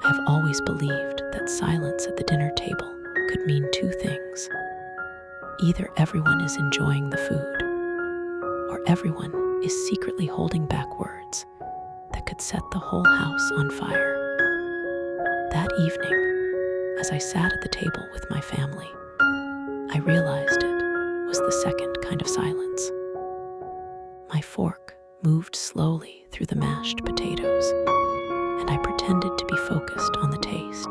I have always believed that silence at the dinner table could mean two things. Either everyone is enjoying the food, or everyone is secretly holding back words that could set the whole house on fire. That evening, as I sat at the table with my family, I realized it was the second kind of silence. My fork moved slowly through the mashed potatoes, and I pretended to be focused on the taste,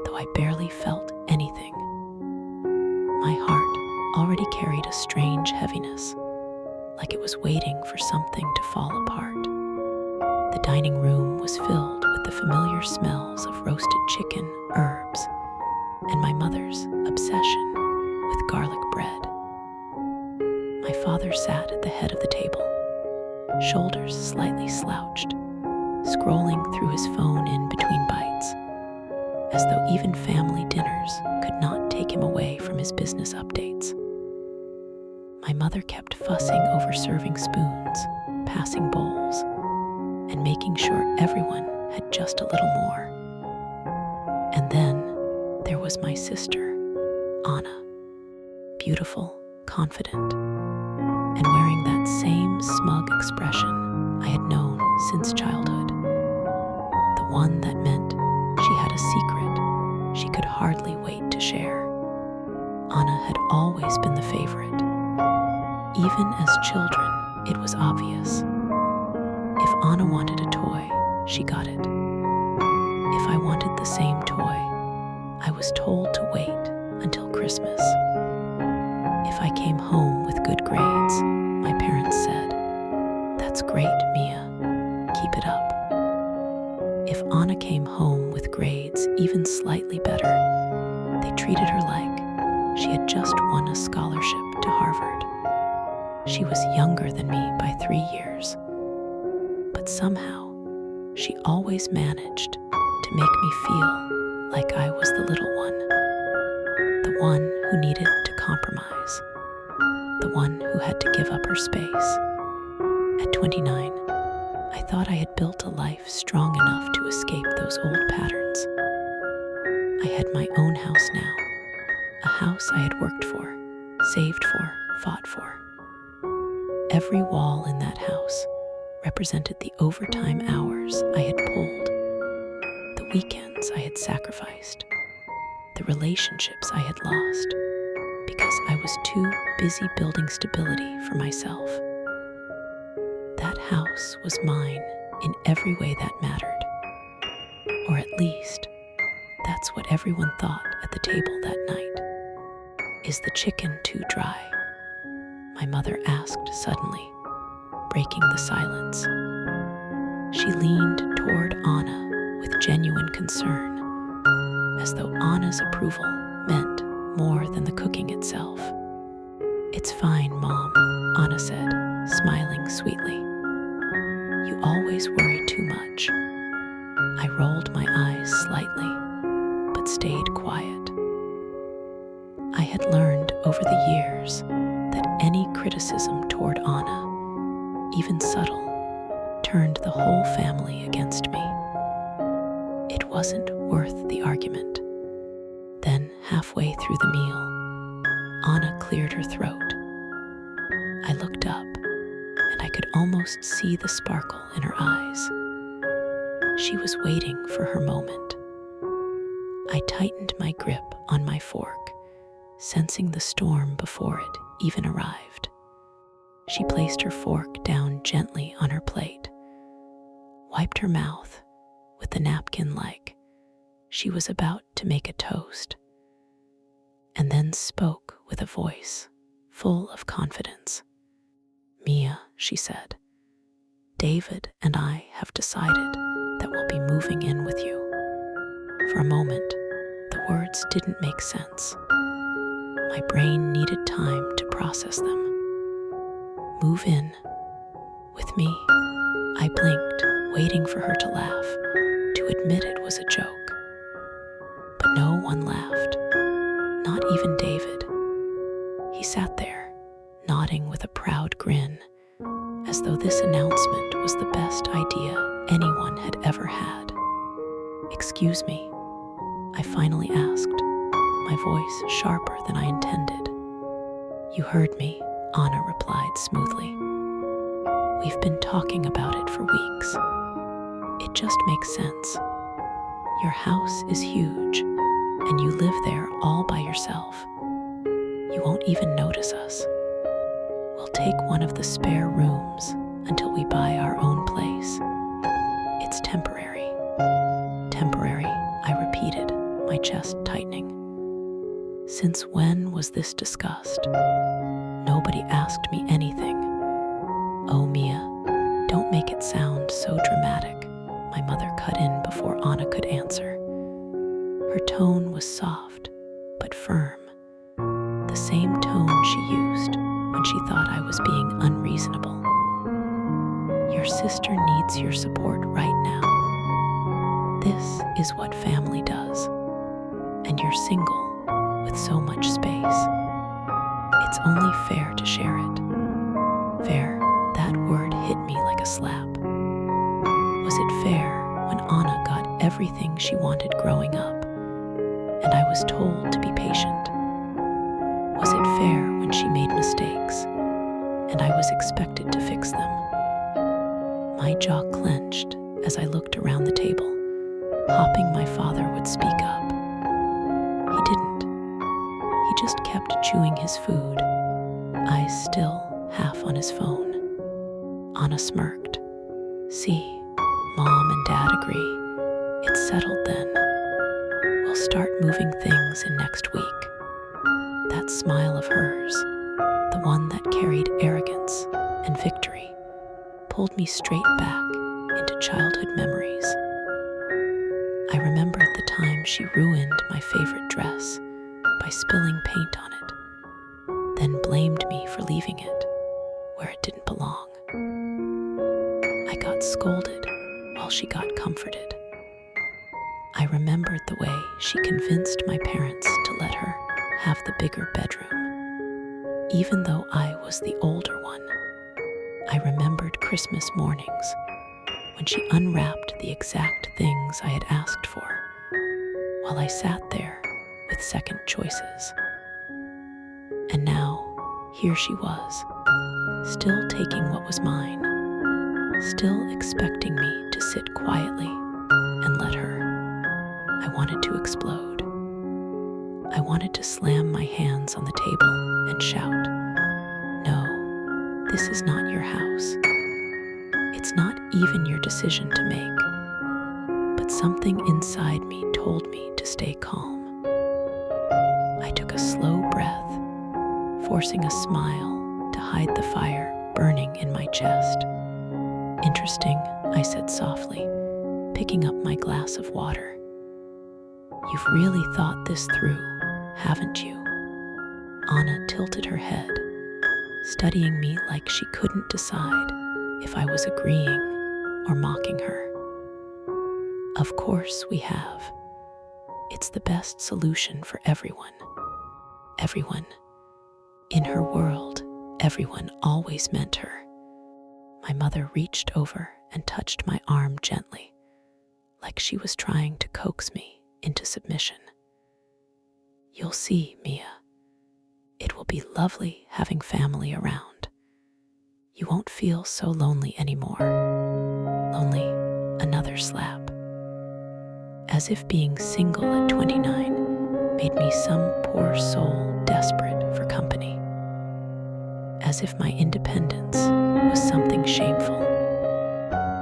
though I barely felt anything. My heart already carried a strange heaviness, like it was waiting for something to fall apart. The dining room was filled with the familiar smells of roasted chicken, herbs, and my mother's obsession with garlic bread. My father sat at the head of the table, shoulders slightly slouched, scrolling through his phone in between bites, as though even family dinners could not take him away from his business updates. My mother kept fussing over serving spoons, passing bowls, and making sure everyone had just a little more. And then there was my sister, Anna, beautiful, confident, and wearing that same smug expression I had known since childhood. The one that meant she had a secret she could hardly wait to share. Anna had always been the favorite. Even as children, it was obvious. If Anna wanted a toy, she got it. If I wanted the same toy, I was told to wait until Christmas. If I came home with good grades, my parents said, "That's great, Mia. Keep it up." If Anna came home with grades even slightly better, they treated her like she had just won a scholarship to Harvard. She was younger than me by 3 years, but somehow she always managed to make me feel like I was the little one, the one who needed to compromise, the one who had to give up her space. At 29, I thought I had built a life strong enough to escape those old patterns. I had my own house now, a house I had worked for, saved for, fought for. Every wall in that house represented the overtime hours I had pulled, the weekends I had sacrificed, the relationships I had lost, because I was too busy building stability for myself. That house was mine in every way that mattered. Or at least, that's what everyone thought at the table that night. "Is the chicken too dry?" my mother asked suddenly, breaking the silence. She leaned toward Anna with genuine concern, as though Anna's approval meant more than the cooking itself. "It's fine, Mom," Anna said, smiling sweetly. "You always worry too much." I rolled my eyes slightly, but stayed quiet. I had learned over the years that any criticism toward Anna, even subtle, turned the whole family against me. It wasn't worth the argument. Then, halfway through the meal, Anna cleared her throat. I looked up, and I could almost see the sparkle in her eyes. She was waiting for her moment. I tightened my grip on my fork, sensing the storm before it even arrived. She placed her fork down gently on her plate, wiped her mouth with the napkin like she was about to make a toast, and then spoke with a voice full of confidence. "Mia," she said, "David and I have decided that we'll be moving in with you." For a moment, the words didn't make sense. My brain needed time to process them. "Move in with me?" I blinked, waiting for her to laugh, to admit it was a joke. But no one laughed, not even David. He sat there, nodding with a proud grin, as though this announcement was the best idea anyone had ever had. "Excuse me," I finally asked, my voice sharper than I intended. "You heard me," Anna replied smoothly. "We've been talking about it for weeks. It just makes sense. Your house is huge, and you live there all by yourself. You won't even notice us. We'll take one of the spare rooms until we buy our own place. It's temporary." "Temporary," I repeated, my chest tightening. Since when was this discussed? Nobody asked me anything. "Oh, Mia, don't make it sound so dramatic," my mother cut in before Anna could answer. Her tone was soft, but firm, the same tone she used when she thought I was being unreasonable. "Your sister needs your support right now. This is what family does. And you're single, with so much space. It's only fair to share it." Fair, that word hit me like a slap. Was it fair when Anna got everything she wanted growing up, and I was told to be patient? Was it fair when she made mistakes, and I was expected to fix them? My jaw clenched as I looked around the table, hoping my father would speak up. He didn't. He just kept chewing his food, eyes still half on his phone. Anna smirked. "See, Mom and Dad agree. It's settled then. We'll start moving things in next week." That smile of hers, the one that carried arrogance and victory, pulled me straight back into childhood memories. I remembered the time she ruined my favorite dress by spilling paint on it, then blamed me for leaving it where it didn't belong. I got scolded while she got comforted. I remembered the way she convinced my parents to let her have the bigger bedroom, even though I was the older one. I remembered Christmas mornings when she unwrapped the exact things I had asked for, while I sat there with second choices. And now, here she was, still taking what was mine, still expecting me to sit quietly and let her. I wanted to explode. I wanted to slam my hands on the table and shout, "No, this is not your house. It's not even your decision to make." But something inside me told me to stay calm. I took a slow breath, forcing a smile to hide the fire burning in my chest. "Interesting," I said softly, picking up my glass of water. "You've really thought this through, haven't you?" Anna tilted her head, studying me like she couldn't decide if I was agreeing or mocking her. "Of course we have. It's the best solution for everyone. Everyone. In her world, everyone always meant her." My mother reached over and touched my arm gently, like she was trying to coax me into submission. "You'll see, Mia. It will be lovely having family around. You won't feel so lonely anymore." Lonely, another slap. As if being single at 29 made me some poor soul desperate for company. As if my independence was something shameful.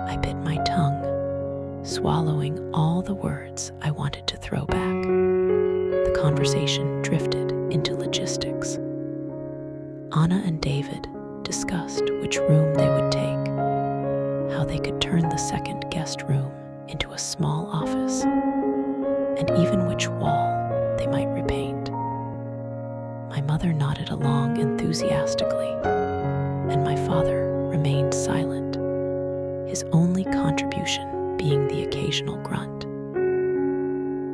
I bit my tongue, swallowing all the words I wanted to throw back. The conversation drifted into logistics. Anna and David discussed which room they would take, how they could turn the second guest room into a small office, and even which wall they might repaint. My mother nodded along enthusiastically, and my father remained silent, his only contribution being the occasional grunt.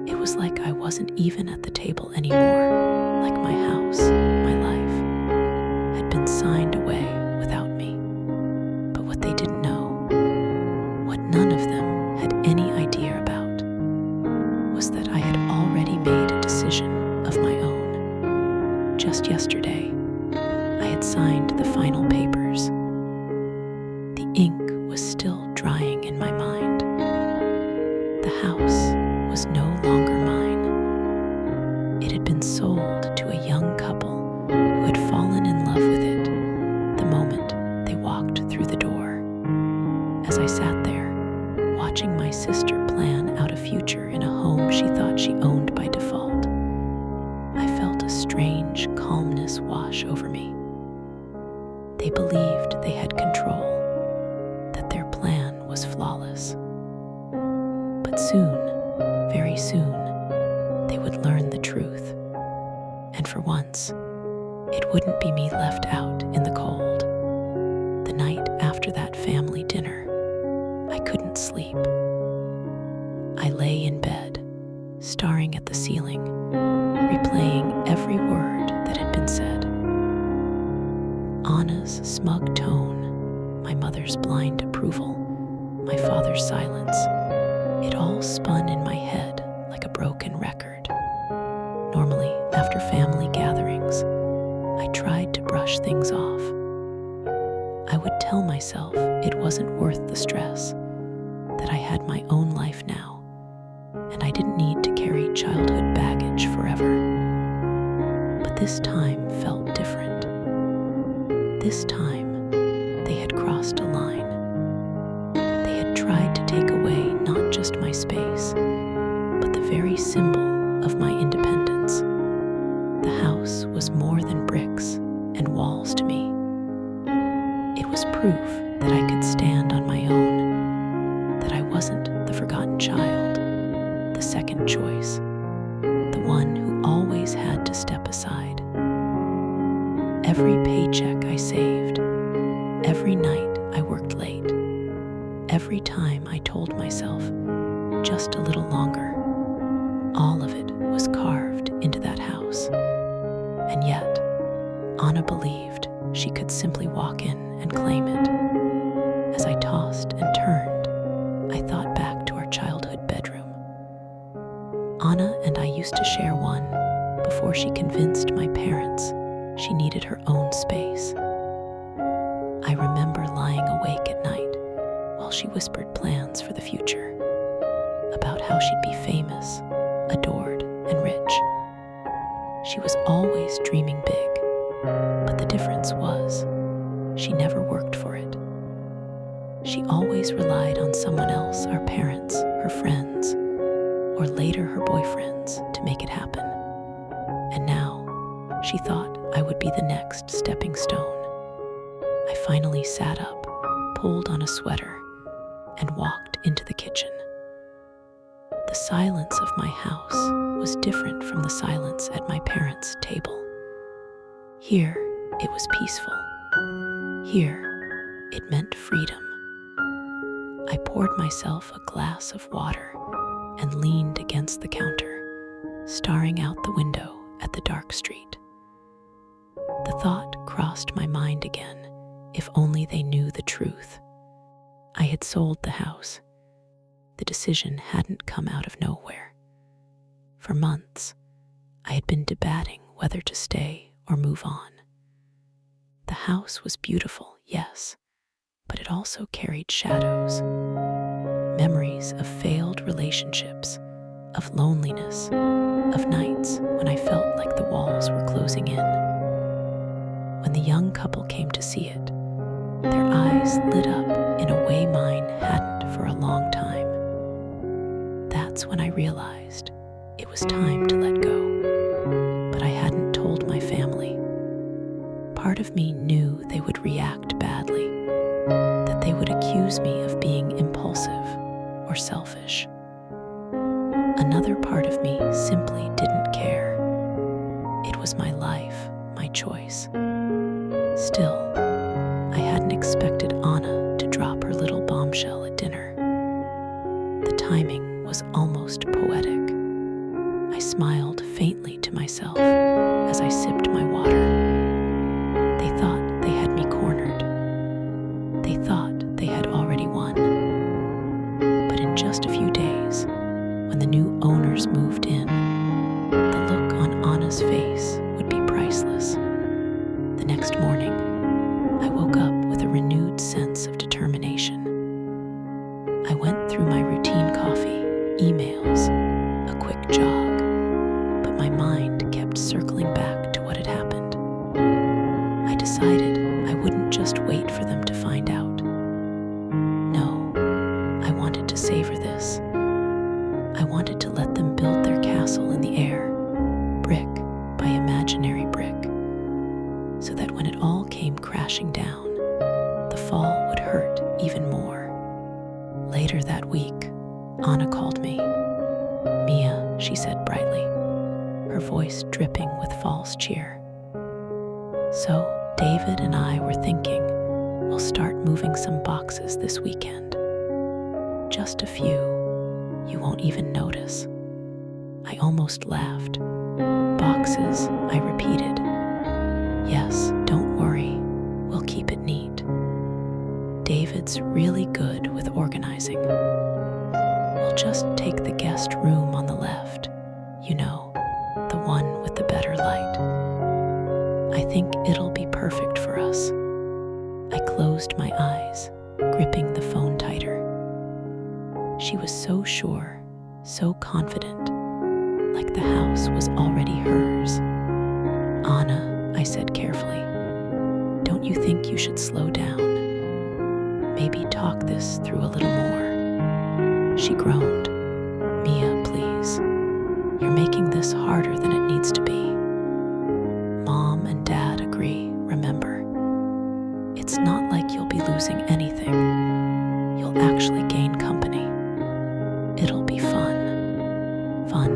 It was like I wasn't even at the table anymore, like my house, my life, had been signed away without me. But what they didn't know, what none of them had any idea about, just yesterday, I had signed the final papers. The ink was still drying in my mind. The house was no longer mine. It had been sold to a young couple who had fallen in love with it the moment they walked through the door. As I sat there, watching my sister plan out a future in a home she thought she owned by default, I felt a strange calmness wash over me. They believed they had control, that their plan was flawless. But soon, very soon, they would learn the truth. And for once, it wouldn't be me left out in the cold. The night after that family dinner, I couldn't sleep. I lay in bed, staring at the ceiling, replaying every word that had been said. Anna's smug tone, my mother's blind approval, my father's silence. It all spun in my head like a broken record. Normally, after family gatherings, I tried to brush things off. I would tell myself it wasn't worth the stress, that I had my own life now, and I didn't need to carry childhood baggage forever. But this time felt different. This time, they had crossed a line. They had tried to take away not just my space, but the very symbol of my independence. The house was more than bricks and walls to me. It was proof that I could stand on my own, that I wasn't the forgotten child, the second choice, the one who always had to step aside. Every paycheck I saved, every night I worked late, every time I told myself just a little longer, all of it was carved into that house. And yet, Anna believed she could simply walk in and claim it. As I tossed and turned, I thought back to our childhood bedroom. Anna and I used to share one before she convinced my parents she needed her own space. I remember lying awake at night while she whispered plans for the future, about how she'd be famous, adored, and rich. She was always dreaming big, but the difference was she never worked for it. She always relied on someone else, our parents, her friends, or later her boyfriends, to make it happen. And now, she thought I would be the next stepping stone. I finally sat up, pulled on a sweater, and walked into the kitchen. The silence of my house was different from the silence at my parents' table. Here, it was peaceful. Here, it meant freedom. I poured myself a glass of water and leaned against the counter, staring out the window at the dark street. The thought crossed my mind again, if only they knew the truth. I had sold the house. The decision hadn't come out of nowhere. For months, I had been debating whether to stay or move on. The house was beautiful, yes, but it also carried shadows. Memories of failed relationships, of loneliness, of nights when I felt like the walls were closing in. When the young couple came to see it, their eyes lit up in a way mine hadn't for a long time. That's when I realized it was time to let go. But I hadn't told my family. Part of me knew they would react badly, that they would accuse me of being impulsive or selfish. Another part of me simply didn't care. It was my life, my choice. Still, I hadn't expected Anna to drop her little bombshell at dinner. The timing was almost poetic. I smiled faintly to myself as I sipped my water. They thought they had me cornered. They thought they had already won. But in just a few days, when the new owners moved in, the look on Anna's face would be priceless. priceless. The next morning, I woke up with a renewed sense of determination. I went through my routine coffee, emails, a quick jog, but my mind kept circling back to what had happened. I decided I wouldn't just wait for them to find out. No, I wanted to savor this. I wanted to let them build their castle in the air, brick by imaginary brick, so that when it all came crashing down, the fall would hurt even more. Later that week, Anna called me. "Mia," she said brightly, her voice dripping with false cheer. "So, David and I were thinking we'll start moving some boxes this weekend. Just a few. You won't even notice." I almost laughed. "Boxes," I repeated. "Yes, don't worry. We'll keep it neat. David's really good with organizing. We'll just take the guest room on the left, the one with the better light. I think it'll be perfect for us." I closed my eyes, gripping the phone tighter. She was so sure, so confident, like the house was already hers. "Anna," I said carefully, "don't you think you should slow down? Maybe talk this through a little more." She groaned. "Mia, please. You're making this harder than it needs to be." "Mom and Dad agree, remember. It's not like you'll be losing anything. You'll actually gain company. It'll be fun." Fun.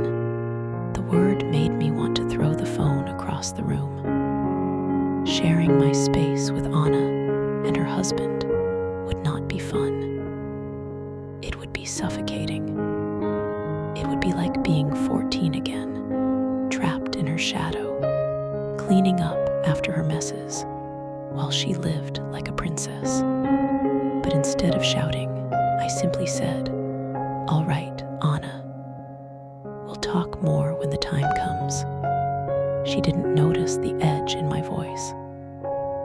The word made me want to throw the phone across the room. Sharing my space with Anna and her husband would not be fun. It would be suffocating. It would be like being 14 again, trapped in her shadow, cleaning up after her messes, while she lived like a princess. But instead of shouting, I simply said, "All right, Anna. We'll talk more when the time comes." She didn't notice the edge in my voice.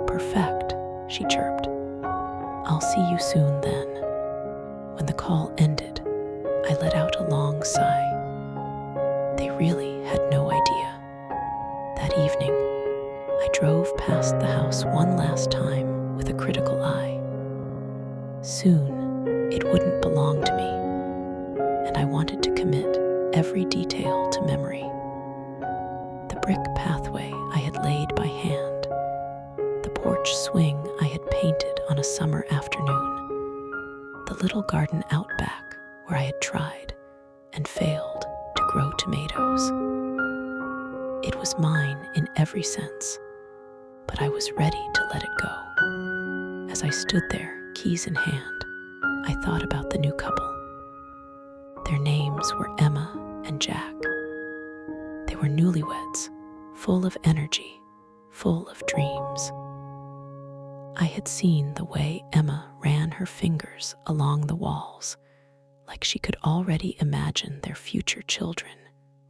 "Perfect," she chirped. "I'll see you soon then." When the call ended, I let out a long sigh. They really had no idea. That evening, I drove past the house one last time with a critical eye. Soon, it wouldn't belong to me, and I wanted to commit every detail to memory. The brick pathway I had laid by hand, the porch swing I had painted on a summer afternoon, the little garden out back where I had tried and failed to grow tomatoes. It was mine in every sense, but I was ready to let it go. As I stood there, keys in hand, I thought about the new couple. Their names were Emma and Jack. They were newlyweds, full of energy, full of dreams. I had seen the way Emma ran her fingers along the walls, like she could already imagine their future children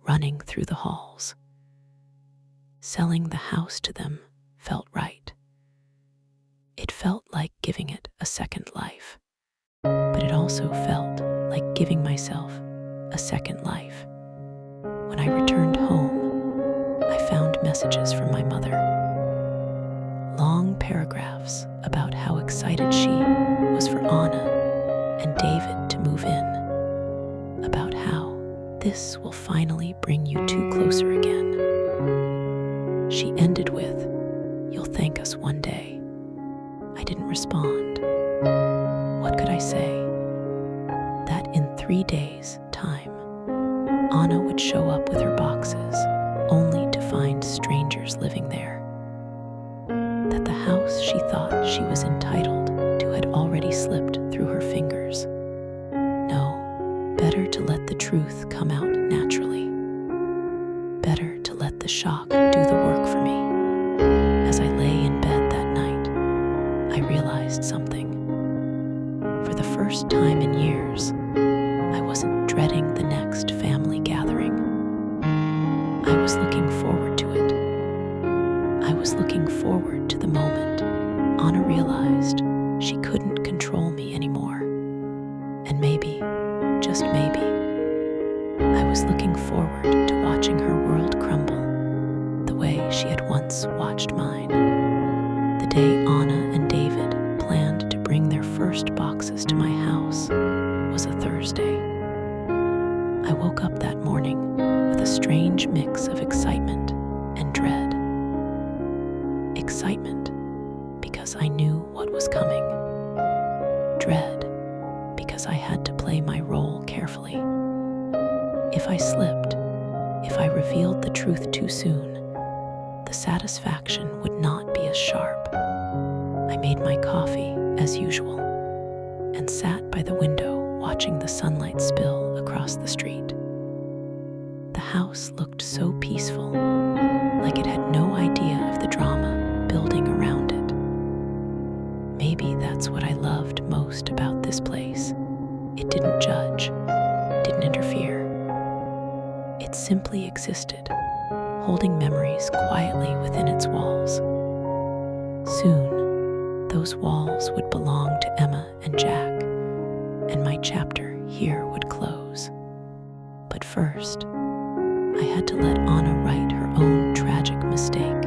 running through the halls. Selling the house to them felt right. It felt like giving it a second life, but it also felt like giving myself a second life. When I returned home, I found messages from my mother. Long paragraphs about how excited she was for Anna and David to move in, about how this will finally bring you two closer again. She ended with, "You'll thank us one day." I didn't respond. What could I say? That in 3 days' time, Anna would show up with her boxes, only to find strangers living there. That the house she thought she was entitled to had already slipped through her fingers. No, better to let the truth come out naturally. Better to let the shock do the work for me. As I lay in bed that night, I realized something. For the first time in years, I wasn't dreading the next family gathering. I was looking forward to it. was looking forward to the moment Anna realized she couldn't control me anymore. And maybe, just maybe, I was looking forward to watching her world crumble the way she had once watched mine. The day Anna and David planned to bring their first boxes to my house was a Thursday. I woke up that morning with a strange mix of excitement and dread. Excitement because I knew what was coming. Dread because I had to play my role carefully. If I slipped, if I revealed the truth too soon, the satisfaction would not be as sharp. I made my coffee as usual and sat by the window watching the sunlight spill across the street. The house looked so peaceful, like it had no idea of the drama building around it. Maybe that's what I loved most about this place. It didn't judge, didn't interfere. It simply existed, holding memories quietly within its walls. Soon, those walls would belong to Emma and Jack, and my chapter here would close. But first, I had to let Anna write her own tragic mistake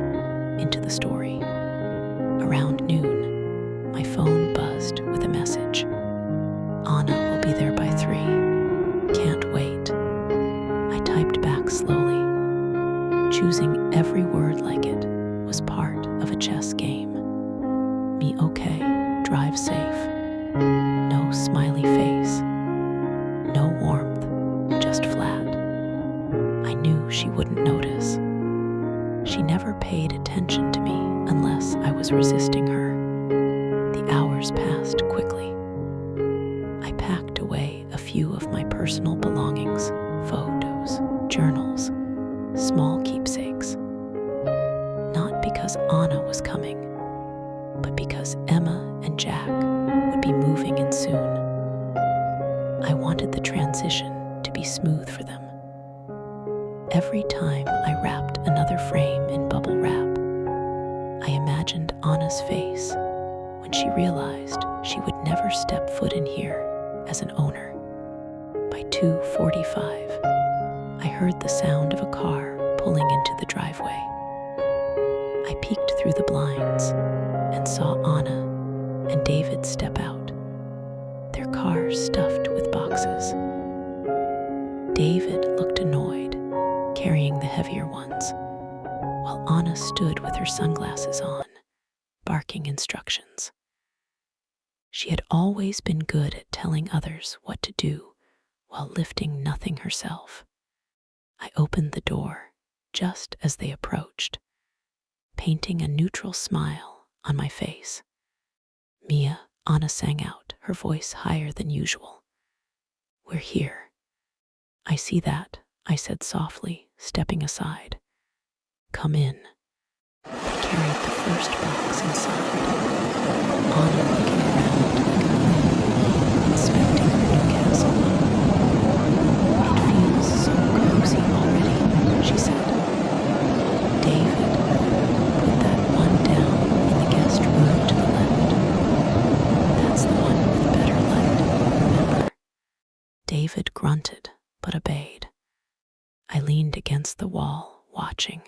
into the story. Around noon, my phone buzzed with a message. Anna will be there by 3. Can't wait. I typed back slowly. Choosing every word like it was part of a chess game. Me okay, drive safe. No smiley face. No warmth, just flat. I knew she wouldn't notice. She never paid attention to me unless I was resisting her. The hours passed quickly. I packed away a few of my personal belongings, photos, journals, small keepsakes. Not because Anna was coming, but because Emma and Jack would be moving in soon. I wanted the transition to be smooth for them. Every time I wrapped another frame in bubble wrap, I imagined Anna's face when she realized she would never step foot in here as an owner. By 2:45, I heard the sound of a car pulling into the driveway. I peeked through the blinds and saw Anna and David step out, their car stuffed with boxes. David looked annoyed, carrying the heavier ones, while Anna stood with her sunglasses on, barking instructions. She had always been good at telling others what to do while lifting nothing herself. I opened the door just as they approached, painting a neutral smile on my face. Mia, Anna sang out, her voice higher than usual. We're here. I see that, I said softly, stepping aside. Come in. They carried the first box inside. Anna looking around like a queen, inspecting her new castle. It feels so cozy already, she said. David, put that one down in the guest room to the left. That's the one with better light, remember? David grunted, but obeyed. I leaned against the wall, watching.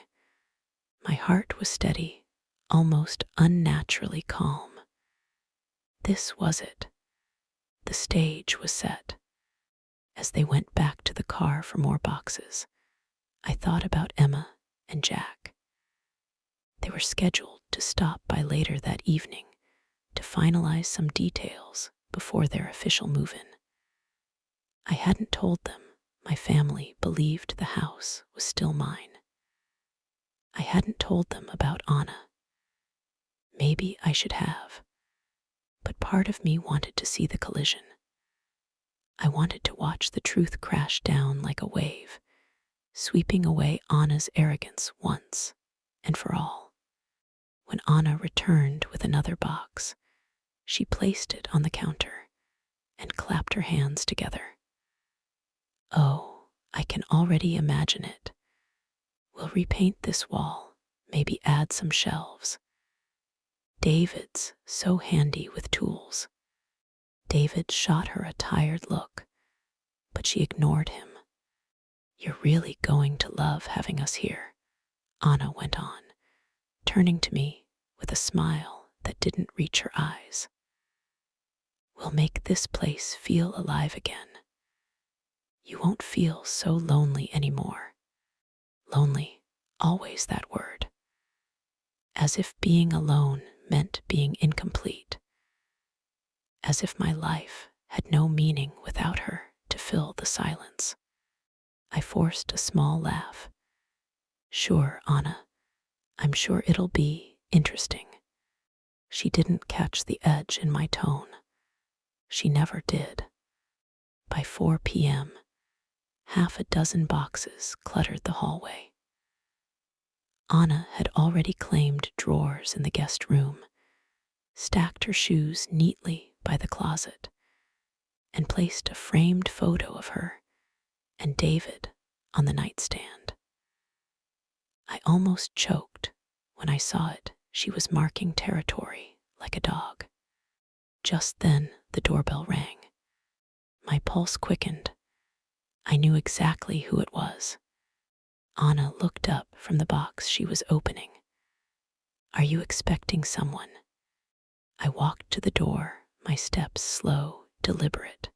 My heart was steady, almost unnaturally calm. This was it. The stage was set. As they went back to the car for more boxes, I thought about Emma and Jack. They were scheduled to stop by later that evening to finalize some details before their official move-in. I hadn't told them my family believed the house was still mine. I hadn't told them about Anna. Maybe I should have, but part of me wanted to see the collision. I wanted to watch the truth crash down like a wave, sweeping away Anna's arrogance once and for all. When Anna returned with another box, she placed it on the counter and clapped her hands together. Oh, I can already imagine it. We'll repaint this wall, Maybe add some shelves. David's so handy with tools. David shot her a tired look, but she ignored him. You're really going to love having us here, Anna went on, turning to me with a smile that didn't reach her eyes. We'll make this place feel alive again. You won't feel so lonely anymore. Lonely, always that word. As if being alone meant being incomplete. As if my life had no meaning without her to fill the silence. I forced a small laugh. Sure, Anna, I'm sure it'll be interesting. She didn't catch the edge in my tone. She never did. By 4 p.m., half a dozen boxes cluttered the hallway. Anna had already claimed drawers in the guest room, stacked her shoes neatly by the closet, and placed a framed photo of her and David on the nightstand. I almost choked when I saw it. She was marking territory like a dog. Just then, the doorbell rang. My pulse quickened. I knew exactly who it was. Anna looked up from the box she was opening. Are you expecting someone? I walked to the door, my steps slow, deliberate.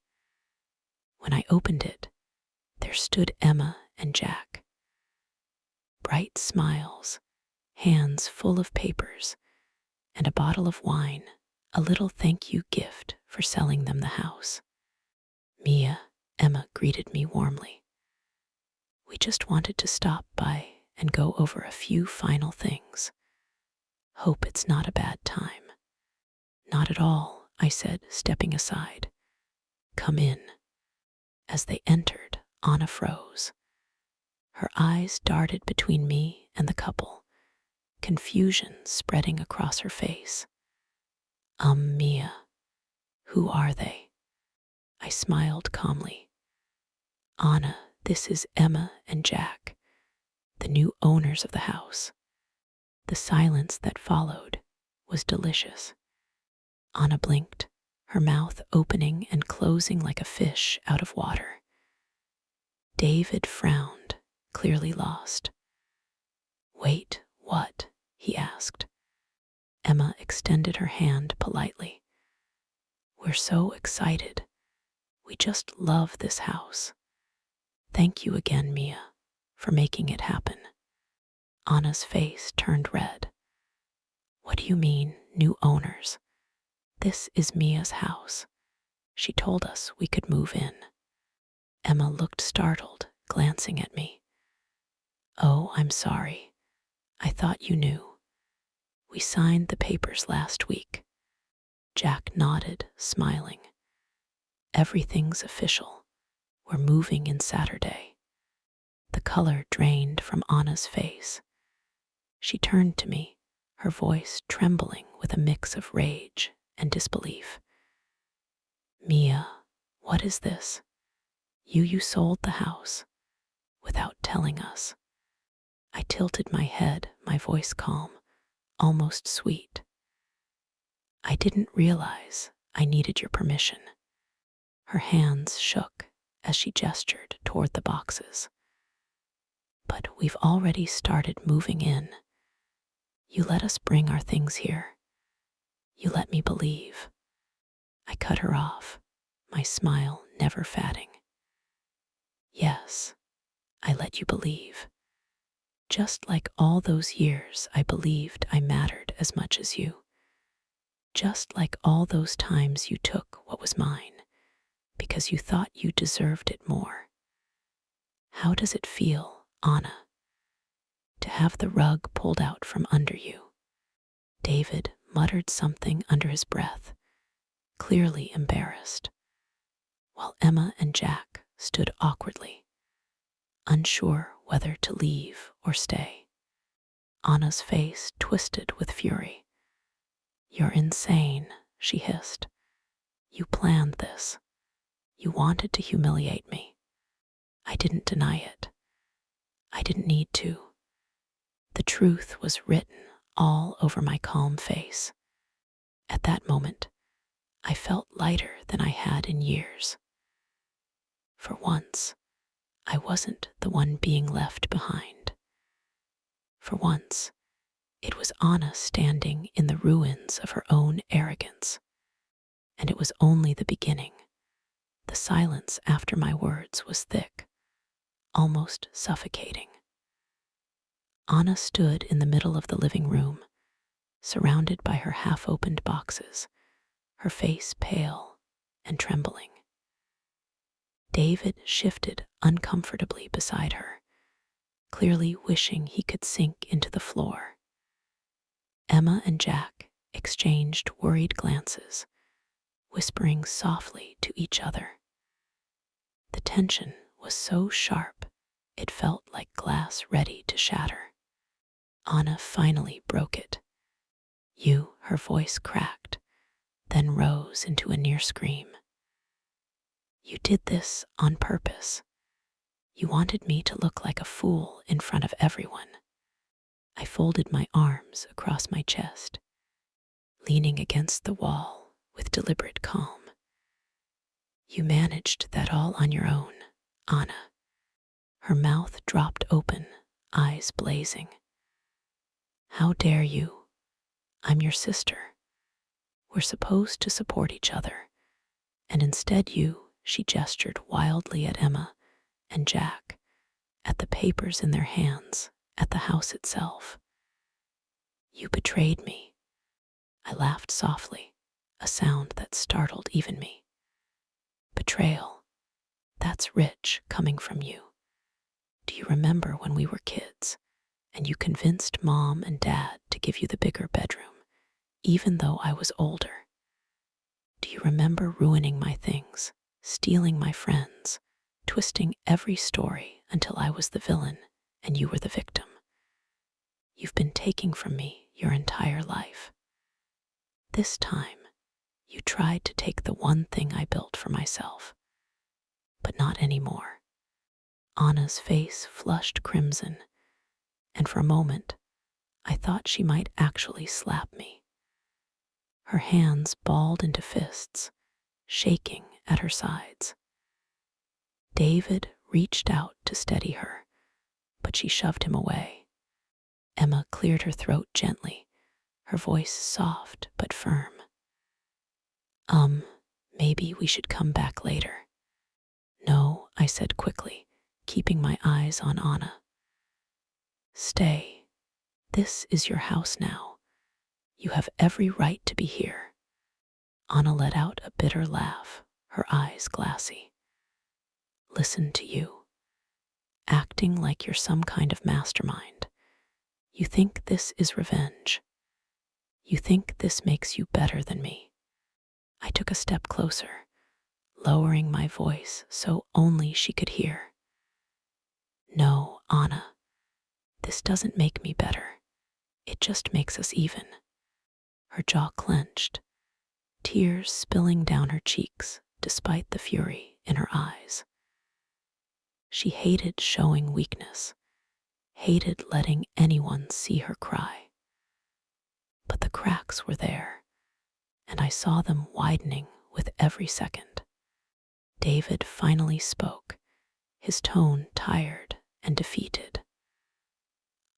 When I opened it, there stood Emma and Jack. Bright smiles, hands full of papers, and a bottle of wine, a little thank you gift for selling them the house. Mia, Emma greeted me warmly. We just wanted to stop by and go over a few final things. Hope it's not a bad time. Not at all, I said, stepping aside. Come in. As they entered, Anna froze. Her eyes darted between me and the couple, confusion spreading across her face. Mia, who are they? I smiled calmly. Anna, this is Emma and Jack, the new owners of the house. The silence that followed was delicious. Anna blinked, her mouth opening and closing like a fish out of water. David frowned, clearly lost. Wait, what? He asked. Emma extended her hand politely. We're so excited. We just love this house. Thank you again, Mia, for making it happen. Anna's face turned red. What do you mean, new owners? This is Mia's house. She told us we could move in. Emma looked startled, glancing at me. Oh, I'm sorry. I thought you knew. We signed the papers last week. Jack nodded, smiling. Everything's official. We're moving in Saturday. The color drained from Anna's face. She turned to me, her voice trembling with a mix of rage and disbelief. Mia, what is this? You sold the house without telling us. I tilted my head, my voice calm, almost sweet. I didn't realize I needed your permission. Her hands shook as she gestured toward the boxes. But we've already started moving in. You let us bring our things here. You let me believe. I cut her off, my smile never fading. Yes, I let you believe. Just like all those years I believed I mattered as much as you. Just like all those times you took what was mine because you thought you deserved it more. How does it feel, Anna, to have the rug pulled out from under you? David muttered something under his breath, clearly embarrassed, while Emma and Jack stood awkwardly, unsure whether to leave or stay. Anna's face twisted with fury. You're insane, she hissed. You planned this. You wanted to humiliate me. I didn't deny it. I didn't need to. The truth was written all over my calm face. At that moment, I felt lighter than I had in years. For once, I wasn't the one being left behind. For once, it was Anna standing in the ruins of her own arrogance. And it was only the beginning. The silence after my words was thick, almost suffocating. Anna stood in the middle of the living room, surrounded by her half-opened boxes, her face pale and trembling. David shifted uncomfortably beside her, clearly wishing he could sink into the floor. Emma and Jack exchanged worried glances, whispering softly to each other. The tension was so sharp, it felt like glass ready to shatter. Anna finally broke it. "You," her voice cracked, then rose into a near scream. "You did this on purpose. You wanted me to look like a fool in front of everyone." I folded my arms across my chest, leaning against the wall with deliberate calm. "You managed that all on your own, Anna." Her mouth dropped open, eyes blazing. "How dare you? I'm your sister. We're supposed to support each other. And instead she gestured wildly at Emma and Jack, at the papers in their hands, at the house itself. "You betrayed me." I laughed softly, a sound that startled even me. "Betrayal. That's rich coming from you. Do you remember when we were kids and you convinced Mom and Dad to give you the bigger bedroom, even though I was older? Do you remember ruining my things, stealing my friends, twisting every story until I was the villain and you were the victim? You've been taking from me your entire life. This time, you tried to take the one thing I built for myself. But not anymore." Anna's face flushed crimson, and for a moment, I thought she might actually slap me. Her hands balled into fists, shaking at her sides. David reached out to steady her, but she shoved him away. Emma cleared her throat gently, her voice soft but firm. Maybe we should come back later." "No," I said quickly, keeping my eyes on Anna. "Stay. This is your house now. You have every right to be here." Anna let out a bitter laugh, her eyes glassy. "Listen to you, acting like you're some kind of mastermind. You think this is revenge. You think this makes you better than me." I took a step closer, lowering my voice so only she could hear. "No, Anna, this doesn't make me better. It just makes us even." Her jaw clenched, tears spilling down her cheeks despite the fury in her eyes. She hated showing weakness, hated letting anyone see her cry. But the cracks were there, and I saw them widening with every second. David finally spoke, his tone tired and defeated.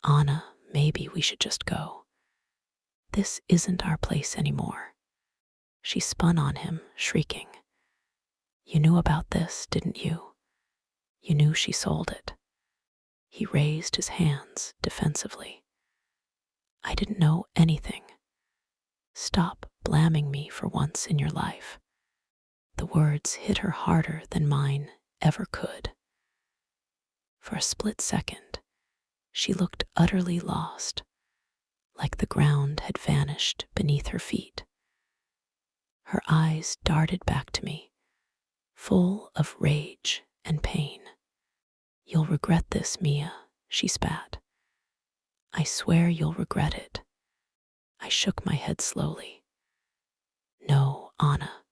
"Anna, maybe we should just go. This isn't our place anymore." She spun on him, shrieking. "You knew about this, didn't you? You knew she sold it." He raised his hands defensively. "I didn't know anything. Stop blaming me for once in your life." The words hit her harder than mine ever could. For a split second, she looked utterly lost, like the ground had vanished beneath her feet. Her eyes darted back to me, full of rage and pain. "You'll regret this, Mia," she spat. "I swear you'll regret it." I shook my head slowly. "No, Anna.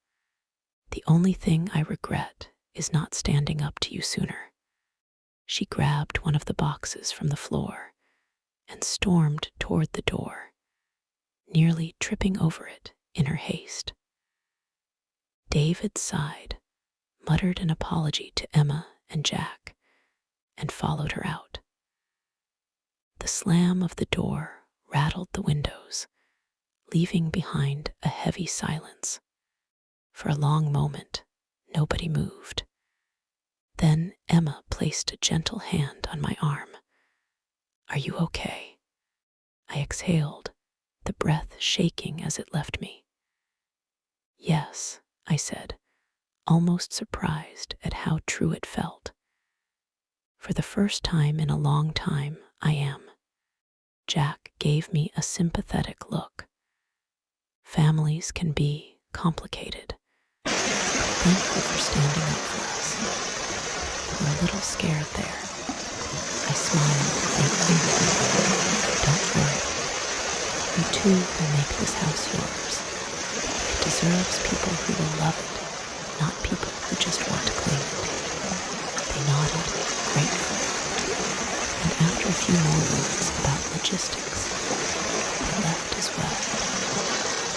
The only thing I regret is not standing up to you sooner." She grabbed one of the boxes from the floor, and stormed toward the door, nearly tripping over it in her haste. David sighed, muttered an apology to Emma and Jack, and followed her out. The slam of the door rattled the windows, leaving behind a heavy silence. For a long moment, nobody moved. Then Emma placed a gentle hand on my arm. "Are you okay?" I exhaled, the breath shaking as it left me. "Yes," I said, almost surprised at how true it felt. "For the first time in a long time, I am." Jack gave me a sympathetic look. Families can be complicated. Thank you for standing up for us. You were a little scared there. I smiled faintly. Don't worry. You too will make this house yours. It deserves people who will love it, not people who just want to claim it. They nodded, grateful. And after a few more words about logistics, they left as well,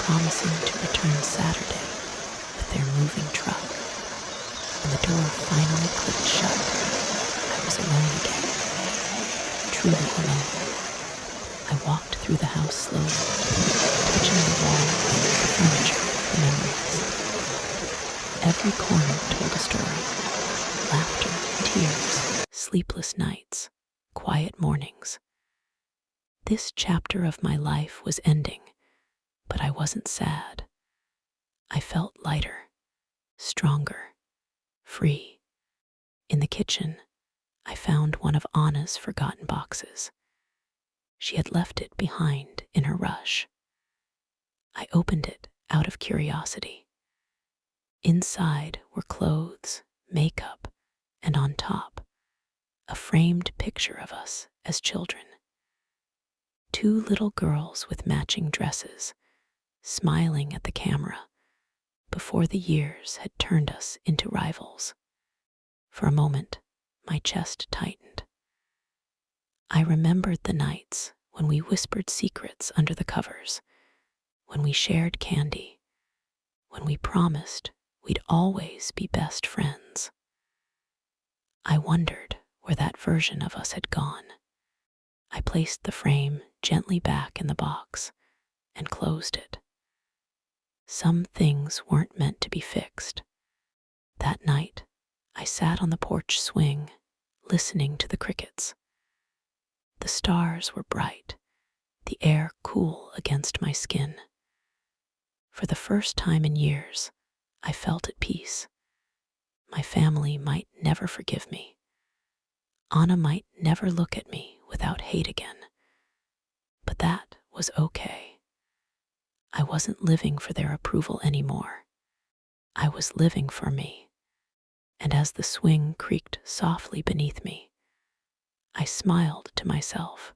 promising to return Saturday with their moving truck. When the door finally clicked shut, I was alone again, truly alone. I walked through the house slowly, touching the walls, the furniture, the memories. Every corner told a story: laughter, tears, sleepless nights, quiet mornings. This chapter of my life was ending, but I wasn't sad. I felt lighter, stronger, free. In the kitchen, I found one of Anna's forgotten boxes. She had left it behind in her rush. I opened it out of curiosity. Inside were clothes, makeup, and on top, a framed picture of us as children. 2 little girls with matching dresses, smiling at the camera before the years had turned us into rivals. For a moment, my chest tightened. I remembered the nights when we whispered secrets under the covers, when we shared candy, when we promised we'd always be best friends. I wondered where that version of us had gone. I placed the frame gently back in the box and closed it. Some things weren't meant to be fixed. That night, I sat on the porch swing, listening to the crickets. The stars were bright, the air cool against my skin. For the first time in years, I felt at peace. My family might never forgive me. Anna might never look at me without hate again. But that was okay. I wasn't living for their approval anymore. I was living for me. And as the swing creaked softly beneath me, I smiled to myself,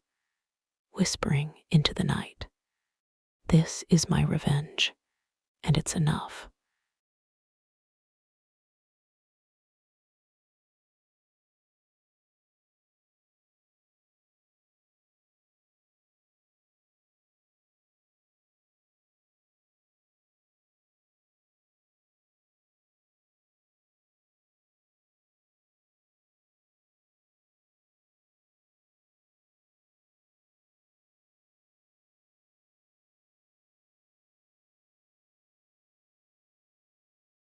whispering into the night, "This is my revenge, and it's enough."